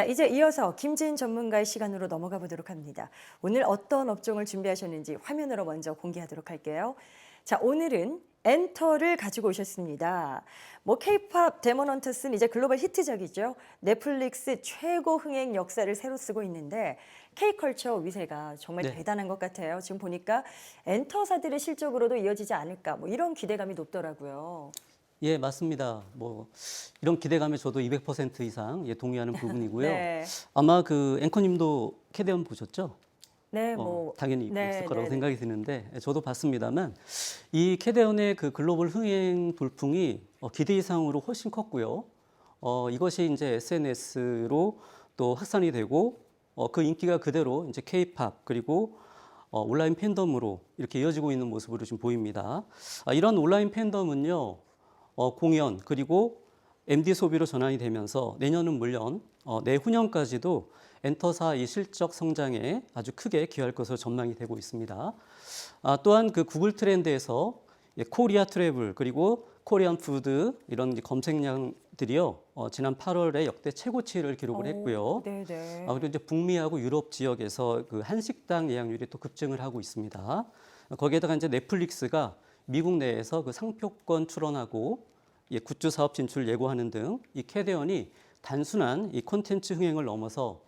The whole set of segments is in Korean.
자, 이제 이어서 김지인 전문가의 시간으로 넘어가 보도록 합니다. 오늘 어떤 업종을 준비하셨는지 화면으로 먼저 공개하도록 할게요. 자, 오늘은 엔터를 가지고 오셨습니다. 뭐 K-팝 데몬 헌터스는 이제 글로벌 히트작이죠. 넷플릭스 최고 흥행 역사를 새로 쓰고 있는데 K컬처 위세가 정말 네. 대단한 것 같아요. 지금 보니까 엔터사들의 실적으로도 이어지지 않을까 뭐 이런 기대감이 높더라고요. 예, 맞습니다. 뭐 이런 기대감에 저도 200% 이상 동의하는 부분이고요. 네. 아마 그 앵커님도 캐대원 보셨죠? 네, 뭐 당연히 보셨을 네, 거라고 네, 네. 생각이 드는데 저도 봤습니다만 이 캐대원의 그 글로벌 흥행 돌풍이 기대 이상으로 훨씬 컸고요. 이것이 이제 SNS로 또 확산이 되고 그 인기가 그대로 이제 K-팝 그리고 온라인 팬덤으로 이렇게 이어지고 있는 모습으로 지금 보입니다. 이런 온라인 팬덤은요. 공연 그리고 MD 소비로 전환이 되면서 내년은 물론 내후년까지도 엔터사 이 실적 성장에 아주 크게 기여할 것으로 전망이 되고 있습니다. 또한 그 구글 트렌드에서 코리아 트래블 그리고 코리안 푸드 이런 검색량들이요 지난 8월에 역대 최고치를 기록을 했고요. 네, 네. 그리고 이제 북미하고 유럽 지역에서 그 한식당 예약률이 또 급증을 하고 있습니다. 거기에다가 이제 넷플릭스가 미국 내에서 그 상표권 출원하고 굿즈 사업 진출 예고하는 등 이 캐대언이 단순한 이 콘텐츠 흥행을 넘어서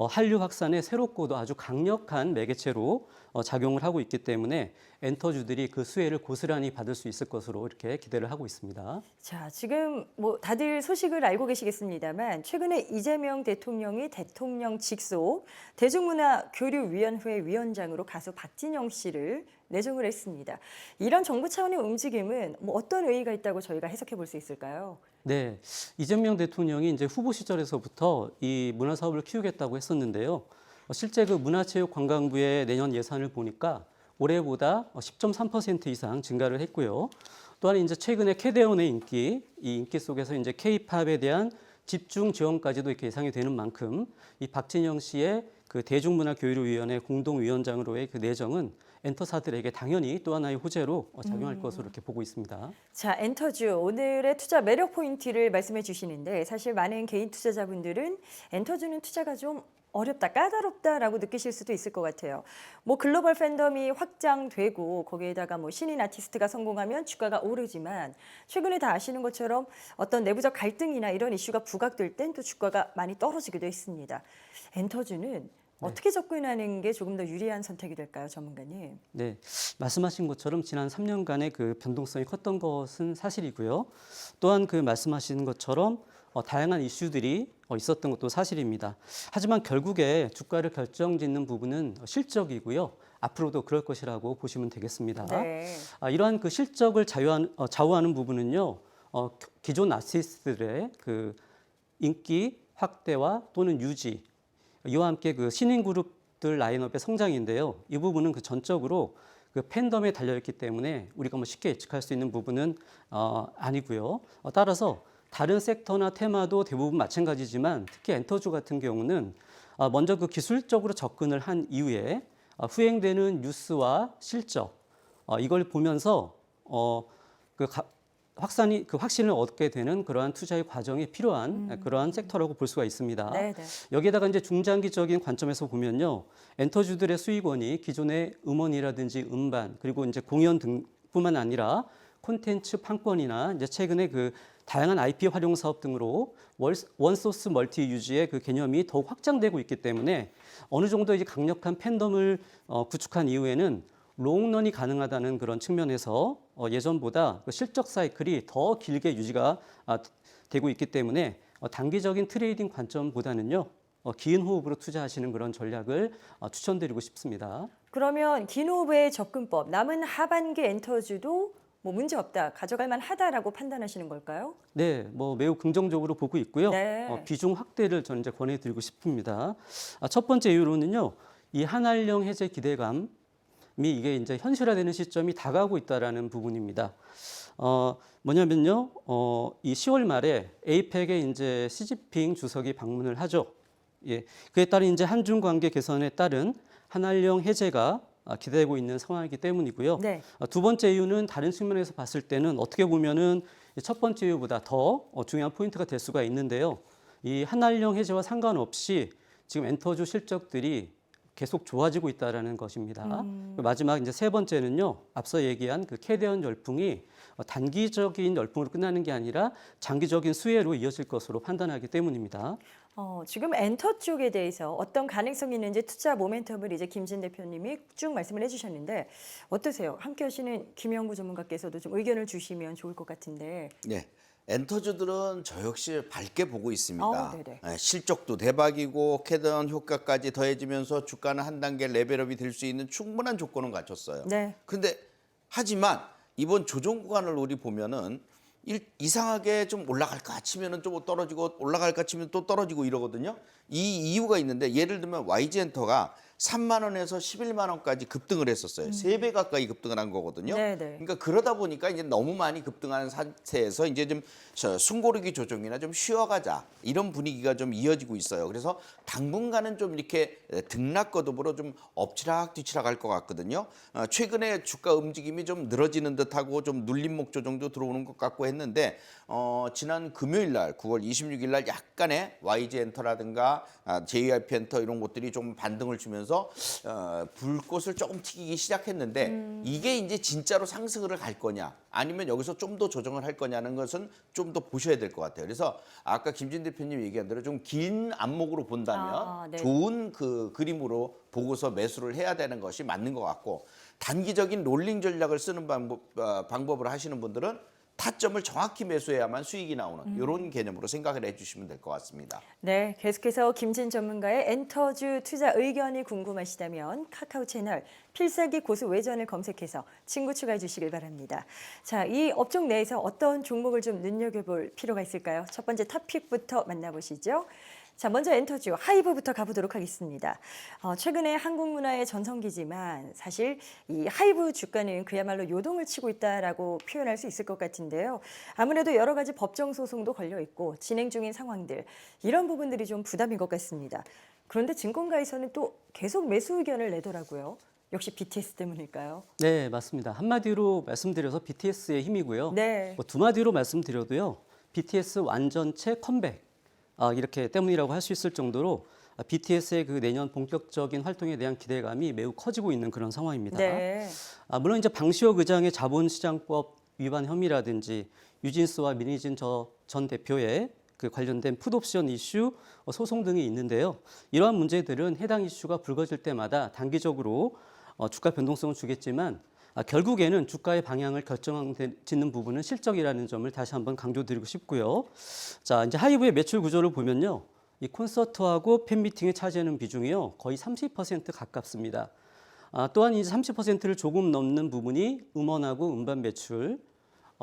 한류 확산에 새롭고도 아주 강력한 매개체로 작용을 하고 있기 때문에 엔터주들이 그 수혜를 고스란히 받을 수 있을 것으로 이렇게 기대를 하고 있습니다. 자, 지금 뭐 다들 소식을 알고 계시겠습니다만 최근에 이재명 대통령이 대통령 직속 대중문화교류위원회 위원장으로 가수 박진영 씨를 내정을 했습니다. 이런 정부 차원의 움직임은 뭐 어떤 의의가 있다고 저희가 해석해 볼 수 있을까요? 네, 이재명 대통령이 이제 후보 시절에서부터 이 문화 사업을 키우겠다고 했었는데요. 실제 그 문화체육관광부의 내년 예산을 보니까 올해보다 10.3% 이상 증가를 했고요. 또한 이제 최근에 캐대원의 인기, 이 인기 속에서 이제 K-팝에 대한 집중 지원까지도 이렇게 예상이 되는 만큼 이 박진영 씨의 그 대중문화교류위원회 공동위원장으로의 그 내정은 엔터사들에게 당연히 또 하나의 호재로 작용할 것으로 이렇게 보고 있습니다. 자, 엔터주 오늘의 투자 매력 포인트를 말씀해 주시는데 사실 많은 개인 투자자분들은 엔터주는 투자가 좀 어렵다, 까다롭다라고 느끼실 수도 있을 것 같아요. 뭐 글로벌 팬덤이 확장되고 거기에다가 뭐 신인 아티스트가 성공하면 주가가 오르지만 최근에 다 아시는 것처럼 어떤 내부적 갈등이나 이런 이슈가 부각될 땐 또 주가가 많이 떨어지기도 했습니다. 엔터주는 어떻게 접근하는 게 조금 더 유리한 선택이 될까요, 전문가님? 네, 말씀하신 것처럼 지난 3년간의 그 변동성이 컸던 것은 사실이고요. 또한 그 말씀하신 것처럼 다양한 이슈들이 있었던 것도 사실입니다. 하지만 결국에 주가를 결정짓는 부분은 실적이고요. 앞으로도 그럴 것이라고 보시면 되겠습니다. 네. 이러한 그 실적을 좌우하는 부분은요. 기존 아티스트들의 그 인기 확대와 또는 유지 이와 함께 그 신인 그룹들 라인업의 성장인데요. 이 부분은 그 전적으로 그 팬덤에 달려있기 때문에 우리가 뭐 쉽게 예측할 수 있는 부분은 아니고요. 따라서 다른 섹터나 테마도 대부분 마찬가지지만 특히 엔터주 같은 경우는 먼저 그 기술적으로 접근을 한 이후에 후행되는 뉴스와 실적 이걸 보면서 그 확신을 얻게 되는 그러한 투자의 과정이 필요한 그러한 섹터라고 볼 수가 있습니다. 네, 네. 여기에다가 이제 중장기적인 관점에서 보면요, 엔터주들의 수익원이 기존의 음원이라든지 음반 그리고 이제 공연 등뿐만 아니라 콘텐츠 판권이나 이제 최근에 그 다양한 IP 활용 사업 등으로 원소스 멀티 유지의 그 개념이 더욱 확장되고 있기 때문에 어느 정도 이제 강력한 팬덤을 구축한 이후에는 롱런이 가능하다는 그런 측면에서 예전보다 그 실적 사이클이 더 길게 유지가 되고 있기 때문에 단기적인 트레이딩 관점보다는요 긴 호흡으로 투자하시는 그런 전략을 추천드리고 싶습니다. 그러면 긴 호흡의 접근법, 남은 하반기 엔터주도 뭐 문제 없다, 가져갈 만하다라고 판단하시는 걸까요? 네, 뭐 매우 긍정적으로 보고 있고요. 네. 비중 확대를 저는 이제 권해드리고 싶습니다. 첫 번째 이유로는요, 이 한한령 해제 기대감이 이게 이제 현실화되는 시점이 다가오고 있다라는 부분입니다. 뭐냐면요, 이 10월 말에 에이펙에 이제 시진핑 주석이 방문을 하죠. 예, 그에 따른 이제 한중 관계 개선에 따른 한한령 해제가 기대되고 있는 상황이기 때문이고요. 네. 두 번째 이유는 다른 측면에서 봤을 때는 어떻게 보면은 첫 번째 이유보다 더 중요한 포인트가 될 수가 있는데요. 이 한한령 해제와 상관없이 지금 엔터주 실적들이 계속 좋아지고 있다라는 것입니다. 마지막 이제 세 번째는요. 앞서 얘기한 그 캐대언 열풍이 단기적인 열풍으로 끝나는 게 아니라 장기적인 수혜로 이어질 것으로 판단하기 때문입니다. 지금 엔터 쪽에 대해서 어떤 가능성이 있는지 투자 모멘텀을 이제 김진 대표님이 쭉 말씀을 해주셨는데 어떠세요? 함께 하시는 김영구 전문가께서도 좀 의견을 주시면 좋을 것 같은데. 네. 엔터주들은 저 역시 밝게 보고 있습니다. 네네. 실적도 대박이고 캐던 효과까지 더해지면서 주가는 한 단계 레벨업이 될 수 있는 충분한 조건은 갖췄어요. 네. 근데 하지만 이번 조정 구간을 우리 보면은 이상하게 좀 올라갈까 치면은 좀 떨어지고 올라갈까 치면 또 떨어지고 이러거든요. 이 이유가 있는데 예를 들면 YG엔터가 3만 원에서 11만 원까지 급등을 했었어요. 3배 가까이 급등을 한 거거든요. 네네. 그러니까 그러다 보니까 이제 너무 많이 급등하는 상태에서 이제 좀 숨고르기 조정이나 좀 쉬어가자 이런 분위기가 좀 이어지고 있어요. 그래서 당분간은 좀 이렇게 등락거듭으로 좀 엎치락 뒤치락 할 것 같거든요. 최근에 주가 움직임이 좀 늘어지는 듯하고 좀 눌림목 조정도 들어오는 것 같고 했는데 지난 금요일 날 9월 26일 날 약간의 YG엔터라든가 JYP엔터 이런 것들이 좀 반등을 주면서 불꽃을 조금 튀기기 시작했는데 이게 이제 진짜로 상승을 갈 거냐 아니면 여기서 좀 더 조정을 할 거냐는 것은 좀 더 보셔야 될 것 같아요. 그래서 아까 김진 대표님 얘기한 대로 좀 긴 안목으로 본다면 네. 좋은 그 그림으로 보고서 매수를 해야 되는 것이 맞는 것 같고 단기적인 롤링 전략을 쓰는 방법을 하시는 분들은 타점을 정확히 매수해야만 수익이 나오는 이런 개념으로 생각을 해주시면 될 것 같습니다. 네, 계속해서 김진 전문가의 엔터주 투자 의견이 궁금하시다면 카카오 채널 필살기 고수 외전을 검색해서 친구 추가해 주시길 바랍니다. 자, 이 업종 내에서 어떤 종목을 좀 눈여겨볼 필요가 있을까요? 첫 번째 탑픽부터 만나보시죠. 자, 먼저 엔터주 하이브부터 가보도록 하겠습니다. 최근에 한국 문화의 전성기지만 사실 이 하이브 주가는 그야말로 요동을 치고 있다라고 표현할 수 있을 것 같은데요. 아무래도 여러 가지 법정 소송도 걸려 있고 진행 중인 상황들 이런 부분들이 좀 부담인 것 같습니다. 그런데 증권가에서는 또 계속 매수 의견을 내더라고요. 역시 BTS 때문일까요? 네, 맞습니다. 한마디로 말씀드려서 BTS의 힘이고요. 네. 두 마디로 말씀드려도요. BTS 완전체 컴백. 이렇게 때문이라고 할 수 있을 정도로 BTS의 그 내년 본격적인 활동에 대한 기대감이 매우 커지고 있는 그런 상황입니다. 네. 물론 이제 방시혁 의장의 자본시장법 위반 혐의라든지 유진스와 민희진 전 대표의 그 관련된 풋옵션 이슈 소송 등이 있는데요. 이러한 문제들은 해당 이슈가 불거질 때마다 단기적으로 주가 변동성을 주겠지만 결국에는 주가의 방향을 결정짓는 부분은 실적이라는 점을 다시 한번 강조드리고 싶고요. 자, 이제 하이브의 매출 구조를 보면요. 이 콘서트하고 팬미팅에 차지하는 비중이요. 거의 30% 가깝습니다. 또한 이제 30%를 조금 넘는 부분이 음원하고 음반 매출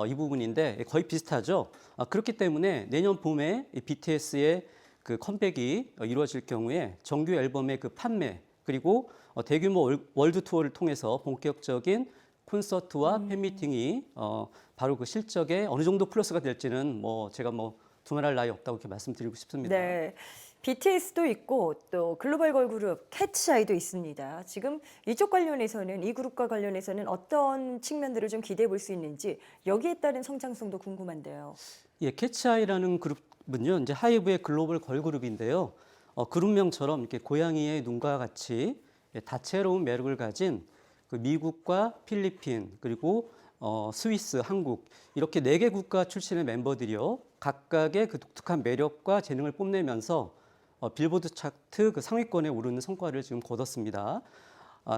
이 부분인데 거의 비슷하죠. 그렇기 때문에 내년 봄에 이 BTS의 그 컴백이 이루어질 경우에 정규 앨범의 그 판매 그리고 대규모 월드 투어를 통해서 본격적인 콘서트와 팬미팅이 바로 그 실적에 어느 정도 플러스가 될지는 제가 두말할 나위 없다고 이렇게 말씀드리고 싶습니다. 네. BTS도 있고 또 글로벌 걸그룹 캐치아이도 있습니다. 지금 이쪽 관련해서는 이 그룹과 관련해서는 어떤 측면들을 좀 기대해 볼 수 있는지 여기에 따른 성장성도 궁금한데요. 예, 캐치아이라는 그룹은요, 이제 하이브의 글로벌 걸그룹인데요. 그룹명처럼 이렇게 고양이의 눈과 같이 다채로운 매력을 가진 그 미국과 필리핀 그리고 스위스, 한국 이렇게 4개 국가 출신의 member들이요 각각의 그 독특한 매력과 재능을 뽐내면서 빌보드 차트 그 상위권에 오르는 성과를 지금 거뒀습니다.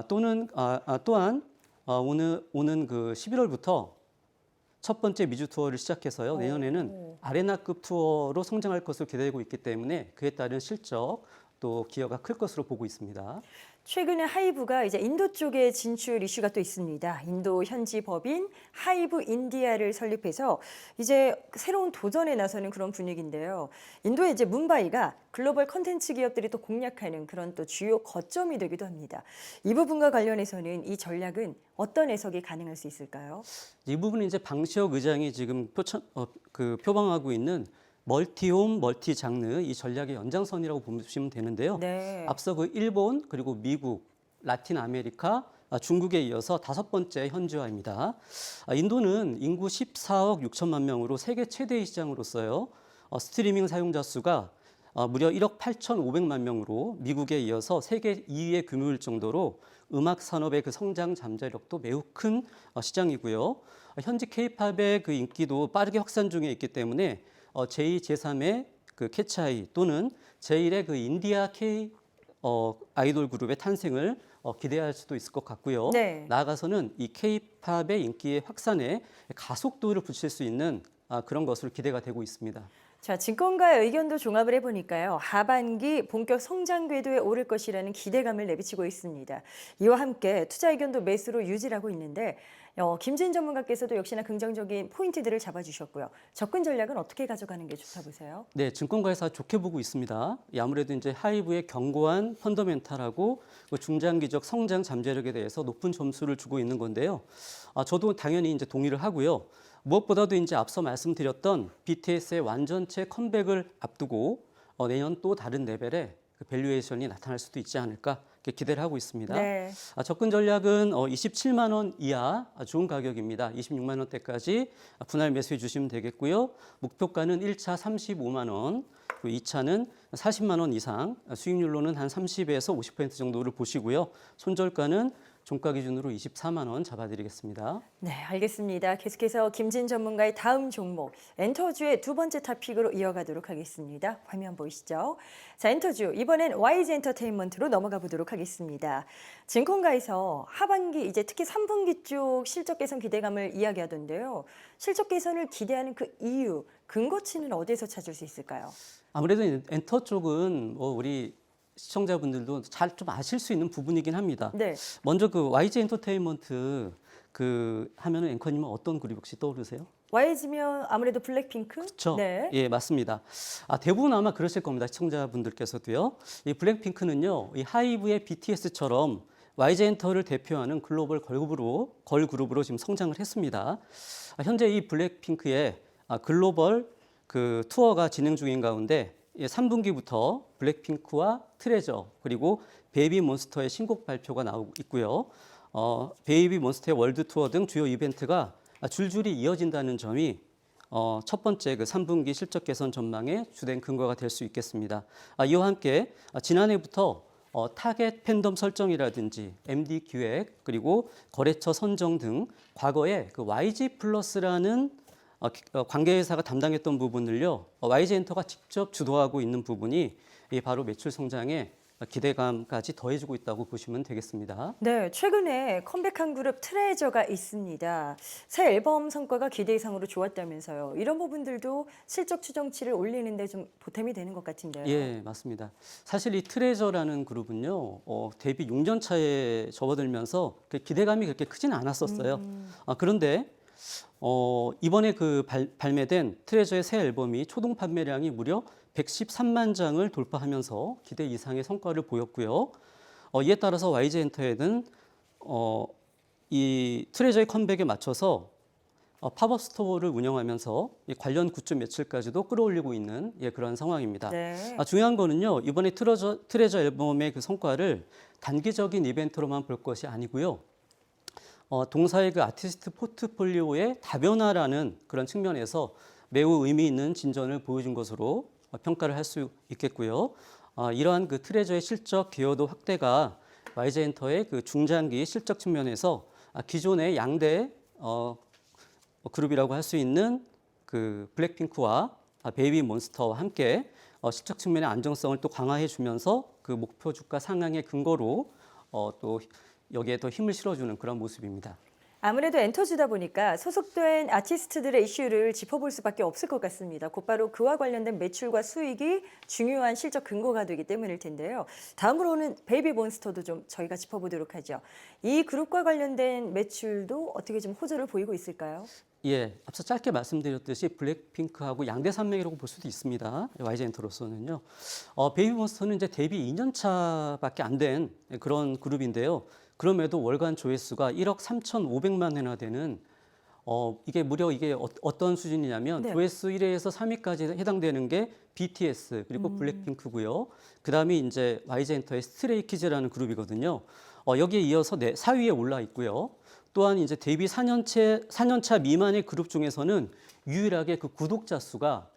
또한 오는 그 11월부터 첫 번째 미주 투어를 시작해서요 내년에는 아레나급 투어로 성장할 것으로 기대되고 있기 때문에 그에 따른 실적 또 기여가 클 것으로 보고 있습니다. 최근에 하이브가 이제 인도 쪽에 진출 이슈가 또 있습니다. 인도 현지 법인 하이브 인디아를 설립해서 이제 새로운 도전에 나서는 그런 분위기인데요. 인도의 이제 문바이가 글로벌 컨텐츠 기업들이 또 공략하는 그런 또 주요 거점이 되기도 합니다. 이 부분과 관련해서는 이 전략은 어떤 해석이 가능할 수 있을까요? 이 부분은 이제 방시혁 의장이 지금 표방하고 있는 멀티홈, 멀티 장르 이 전략의 연장선이라고 보시면 되는데요. 네. 앞서 그 일본 그리고 미국, 라틴 아메리카, 중국에 이어서 5번째 현지화입니다. 인도는 인구 14억 6천만 명으로 세계 최대의 시장으로서요. 스트리밍 사용자 수가 무려 1억 8,500만 명으로 미국에 이어서 세계 2위의 규모일 정도로 음악 산업의 그 성장 잠재력도 매우 큰 시장이고요. 현재 K-팝의 그 인기도 빠르게 확산 중에 있기 때문에 제2, 제3의 그 캐치아이 또는 제1의 그 인디아 K 아이돌 그룹의 탄생을 기대할 수도 있을 것 같고요. 네. 나아가서는 이 K-팝의 인기의 확산에 가속도를 붙일 수 있는 그런 것으로 기대가 되고 있습니다. 자, 증권가의 의견도 종합을 해보니까요. 하반기 본격 성장 궤도에 오를 것이라는 기대감을 내비치고 있습니다. 이와 함께 투자 의견도 매수로 유지하고 있는데 김진 전문가께서도 역시나 긍정적인 포인트들을 잡아주셨고요. 접근 전략은 어떻게 가져가는 게 좋다 보세요? 네, 증권가에서 좋게 보고 있습니다. 아무래도 이제 하이브의 견고한 펀더멘탈하고 그 중장기적 성장 잠재력에 대해서 높은 점수를 주고 있는 건데요. 저도 당연히 이제 동의를 하고요. 무엇보다도 이제 앞서 말씀드렸던 BTS의 완전체 컴백을 앞두고 내년 또 다른 레벨의 그 밸류에이션이 나타날 수도 있지 않을까 이렇게 기대를 하고 있습니다. 네. 접근 전략은 27만 원 이하 좋은 가격입니다. 26만 원대까지 분할 매수해 주시면 되겠고요. 목표가는 1차 35만 원, 2차는 40만 원 이상, 수익률로는 한 30에서 50% 정도를 보시고요. 손절가는 종가 기준으로 24만 원 잡아드리겠습니다. 네, 알겠습니다. 계속해서 김진 전문가의 다음 종목 엔터주의 두 번째 토픽으로 이어가도록 하겠습니다. 화면 보이시죠? 자, 엔터주 이번엔 YG 엔터테인먼트로 넘어가 보도록 하겠습니다. 증권가에서 하반기 이제 특히 3분기 쪽 실적 개선 기대감을 이야기하던데요. 실적 개선을 기대하는 그 이유, 근거치는 어디에서 찾을 수 있을까요? 아무래도 엔터 쪽은 우리 시청자분들도 잘 좀 아실 수 있는 부분이긴 합니다. 네. 먼저 그 YG 엔터테인먼트 그 하면은 앵커님은 어떤 그룹 혹시 떠오르세요? YG면 아무래도 블랙핑크? 그렇죠. 네. 예, 맞습니다. 대부분 아마 그러실 겁니다. 시청자분들께서도요. 이 블랙핑크는요, 이 하이브의 BTS처럼 YG 엔터를 대표하는 글로벌 걸그룹으로 지금 성장을 했습니다. 현재 이 블랙핑크의 글로벌 그 투어가 진행 중인 가운데 3분기부터 블랙핑크와 트레저 그리고 베이비몬스터의 신곡 발표가 나오고 있고요. 베이비몬스터의 월드 투어 등 주요 이벤트가 줄줄이 이어진다는 점이 첫 번째 그 3분기 실적 개선 전망의 주된 근거가 될 수 있겠습니다. 이와 함께 지난해부터 타겟 팬덤 설정이라든지 MD 기획 그리고 거래처 선정 등 과거에 그 YG 플러스라는 관계회사가 담당했던 부분을요, YG 엔터가 직접 주도하고 있는 부분이 바로 매출 성장에 기대감까지 더해주고 있다고 보시면 되겠습니다. 네, 최근에 컴백한 그룹 트레저가 있습니다. 새 앨범 성과가 기대 이상으로 좋았다면서요. 이런 부분들도 실적 추정치를 올리는 데 좀 보탬이 되는 것 같은데요. 예, 맞습니다. 사실 이 트레저라는 그룹은요, 데뷔 6년 차에 접어들면서 그 기대감이 그렇게 크지는 않았었어요. 그런데 이번에 그 발매된 트레저의 새 앨범이 초동 판매량이 무려 113만 장을 돌파하면서 기대 이상의 성과를 보였고요. 이에 따라서 YG 엔터에는 이 트레저의 컴백에 맞춰서 팝업 스토어를 운영하면서 이 관련 굿즈 매출까지도 끌어올리고 있는 그런 상황입니다. 네. 중요한 거는요, 이번에 트레저 앨범의 그 성과를 단기적인 이벤트로만 볼 것이 아니고요. 동사의 그 아티스트 포트폴리오의 다변화라는 그런 측면에서 매우 의미 있는 진전을 보여준 것으로 평가를 할 수 있겠고요. 이러한 그 트레저의 실적 기여도 확대가 YG 엔터의 그 중장기 실적 측면에서 기존의 양대 그룹이라고 할 수 있는 그 블랙핑크와 베이비몬스터와 함께 실적 측면의 안정성을 또 강화해 주면서 그 목표 주가 상향의 근거로 또 여기에 더 힘을 실어주는 그런 모습입니다. 아무래도 엔터주다 보니까 소속된 아티스트들의 이슈를 짚어볼 수밖에 없을 것 같습니다. 곧바로 그와 관련된 매출과 수익이 중요한 실적 근거가 되기 때문일 텐데요. 다음으로는 베이비몬스터도 좀 저희가 짚어보도록 하죠. 이 그룹과 관련된 매출도 어떻게 좀 호조를 보이고 있을까요? 예, 앞서 짧게 말씀드렸듯이 블랙핑크하고 양대 산맥이라고 볼 수도 있습니다. YG 엔터로서는요. 베이비몬스터는 이제 데뷔 2년 차밖에 안 된 그런 그룹인데요. 그럼에도 월간 조회수가 1억 3,500만 회나 되는 이게 무려 이게 어떤 수준이냐면 네. 조회수 1위에서 3위까지 해당되는 게 BTS 그리고 블랙핑크고요. 그다음에 이제 YG 엔터의 스트레이키즈라는 그룹이거든요. 여기에 이어서 4위에 올라 있고요. 또한 이제 데뷔 4년차 미만의 그룹 중에서는 유일하게 그 구독자 수가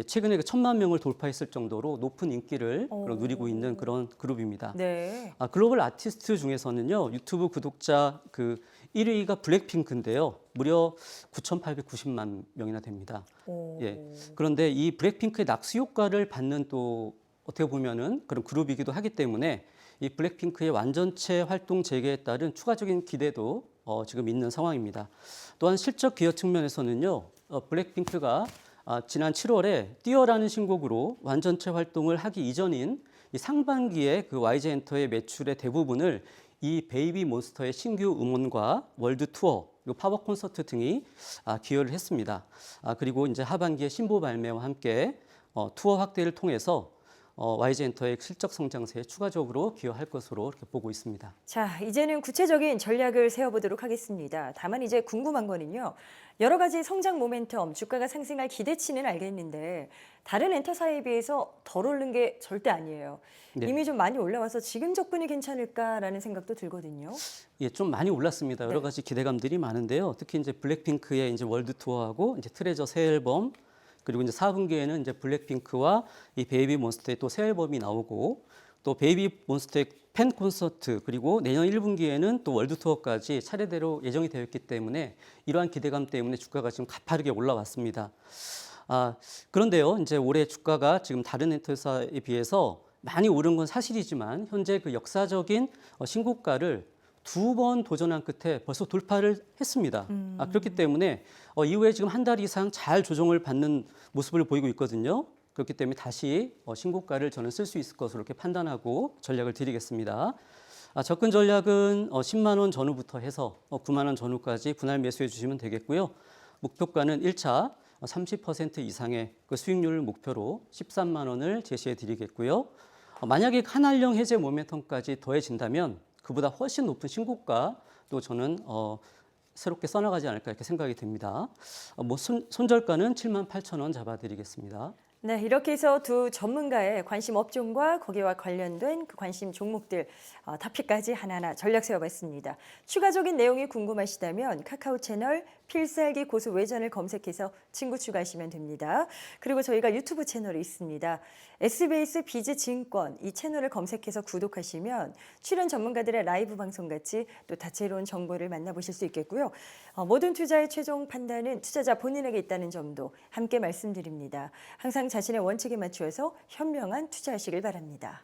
최근에 그 1,000만 명을 돌파했을 정도로 높은 인기를 오. 누리고 있는 그런 그룹입니다. 네. 글로벌 아티스트 중에서는요, 유튜브 구독자 그 1위가 블랙핑크인데요. 무려 9,890만 명이나 됩니다. 오. 예. 그런데 이 블랙핑크의 낙수 효과를 받는 또 어떻게 보면은 그런 그룹이기도 하기 때문에 이 블랙핑크의 완전체 활동 재개에 따른 추가적인 기대도 지금 있는 상황입니다. 또한 실적 기여 측면에서는요, 블랙핑크가 지난 7월에 띄어라는 신곡으로 완전체 활동을 하기 이전인 이 상반기에 그 YG 엔터의 매출의 대부분을 이 베이비 몬스터의 신규 음원과 월드 투어 그리고 팝업 콘서트 등이 기여를 했습니다. 그리고 이제 하반기에 신보 발매와 함께 투어 확대를 통해서 YG 엔터의 실적 성장세에 추가적으로 기여할 것으로 이렇게 보고 있습니다. 자, 이제는 구체적인 전략을 세워보도록 하겠습니다. 다만 이제 궁금한 거는요. 여러 가지 성장 모멘텀, 주가가 상승할 기대치는 알겠는데 다른 엔터사에 비해서 덜 오른 게 절대 아니에요. 네. 이미 좀 많이 올라와서 지금 접근이 괜찮을까라는 생각도 들거든요. 예, 좀 많이 올랐습니다. 여러 네. 가지 기대감들이 많은데요. 특히 이제 블랙핑크의 이제 월드 투어하고 이제 트레저 새 앨범 그리고 이제 4분기에는 이제 블랙핑크와 이 베이비 몬스터의 또 새 앨범이 나오고 또 베이비 몬스터의 팬 콘서트 그리고 내년 1분기에는 또 월드 투어까지 차례대로 예정이 되어 있기 때문에 이러한 기대감 때문에 주가가 지금 가파르게 올라왔습니다. 그런데요, 이제 올해 주가가 지금 다른 엔터사에 비해서 많이 오른 건 사실이지만 현재 그 역사적인 신고가를 2번 도전한 끝에 벌써 돌파를 했습니다. 그렇기 때문에 이후에 지금 한 달 이상 잘 조정을 받는 모습을 보이고 있거든요. 그렇기 때문에 다시 신고가를 저는 쓸 수 있을 것으로 이렇게 판단하고 전략을 드리겠습니다. 접근 전략은 10만 원 전후부터 해서 9만 원 전후까지 분할 매수해 주시면 되겠고요. 목표가는 1차 30% 이상의 그 수익률을 목표로 13만 원을 제시해 드리겠고요. 만약에 한한령 해제 모멘텀까지 더해진다면 그보다 훨씬 높은 신고가 또 저는 새롭게 써나가지 않을까 이렇게 생각이 됩니다. 손절가는 7만 8천 원 잡아드리겠습니다. 네, 이렇게 해서 두 전문가의 관심 업종과 거기와 관련된 그 관심 종목들 타픽까지 하나하나 전략 세워봤습니다. 추가적인 내용이 궁금하시다면 카카오 채널 필살기 고수 외전을 검색해서 친구 추가하시면 됩니다. 그리고 저희가 유튜브 채널이 있습니다. SBS 비즈증권 이 채널을 검색해서 구독하시면 출연 전문가들의 라이브 방송 같이 또 다채로운 정보를 만나보실 수 있겠고요. 모든 투자의 최종 판단은 투자자 본인에게 있다는 점도 함께 말씀드립니다. 항상 자신의 원칙에 맞추어서 현명한 투자하시길 바랍니다.